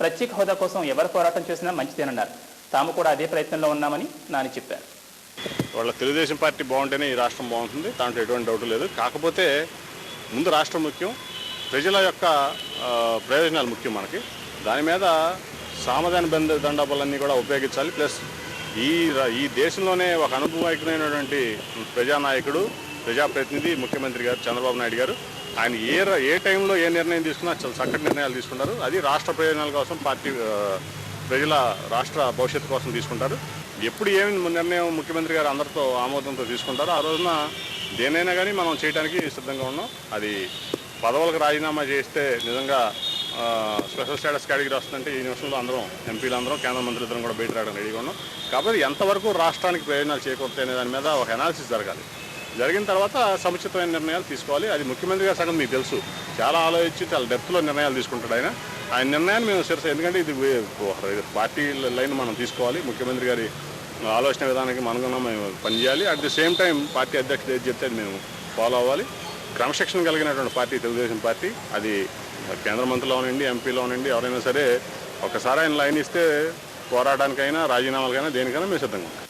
ప్రత్యేక హోదా కోసం ఎవరు పోరాటం చేసినా మంచిదేనన్నారు. తాము కూడా అదే ప్రయత్నంలో ఉన్నామని నాని చెప్పారు. వాళ్ళ తెలుగుదేశం పార్టీ బాగుంటేనే ఈ రాష్ట్రం బాగుంటుంది, దాంట్లో ఎటువంటి డౌట్ లేదు. కాకపోతే ముందు రాష్ట్రం ముఖ్యం, ప్రజల యొక్క ప్రయోజనాలు ముఖ్యం మనకి. దాని మీద సామాధాన దండోపాలన్నీ కూడా ఉపయోగించాలి. ప్లస్ ఈ దేశంలోనే ఒక అనుభవజ్ఞమైనటువంటి ప్రజానాయకుడు, ప్రజాప్రతినిధి ముఖ్యమంత్రి గారు చంద్రబాబు నాయుడు గారు. ఆయన ఏ టైంలో ఏ నిర్ణయం తీసుకున్నా చాలా చక్కటి నిర్ణయాలు తీసుకుంటారు. అది రాష్ట్ర ప్రయోజనాల కోసం, పార్టీ ప్రజల రాష్ట్ర భవిష్యత్తు కోసం తీసుకుంటారు. ఎప్పుడు ఏమి నిర్ణయం ముఖ్యమంత్రి గారు అందరితో ఆమోదంతో తీసుకుంటారో ఆ రోజున దేనైనా కానీ మనం చేయడానికి సిద్ధంగా ఉన్నాం. అది పదవులకు రాజీనామా చేస్తే నిజంగా స్పెషల్ స్టేటస్ కేటగిరీ వస్తుందంటే ఈ నిమిషంలో అందరం ఎంపీలు అందరం కేంద్ర మంత్రులందరం కూడా బయట రావడం రెడీగా ఉన్నాం. కాబట్టి ఎంతవరకు రాష్ట్రానికి ప్రయోజనాలు చేకూరుతాయి అనే దాని మీద ఒక అనాలిసిస్ జరగాలి. జరిగిన తర్వాత సముచితమైన నిర్ణయాలు తీసుకోవాలి. అది ముఖ్యమంత్రి గారి సంగతి మీకు తెలుసు, చాలా ఆలోచించి చాలా డెప్త్లో నిర్ణయాలు తీసుకుంటాడు ఆయన నిర్ణయాన్ని మేము ఎందుకంటే ఇది పార్టీ లైన్ మనం తీసుకోవాలి. ముఖ్యమంత్రి గారి ఆలోచన విధానానికి అనుగుణంగా మేము పనిచేయాలి. At the same time party అధ్యక్షుడు ఏది చెప్తే మేము ఫాలో అవ్వాలి. క్రమశిక్షణ కలిగినటువంటి పార్టీ తెలుగుదేశం పార్టీ. అది కేంద్ర మంత్రులు అవనండి, ఎంపీలు అవనండి, ఎవరైనా సరే ఒకసారి ఆయన లైన్ ఇస్తే పోరాటానికైనా రాజీనామాలకైనా దేనికైనా మేము సిద్ధంగా ఉంటాం.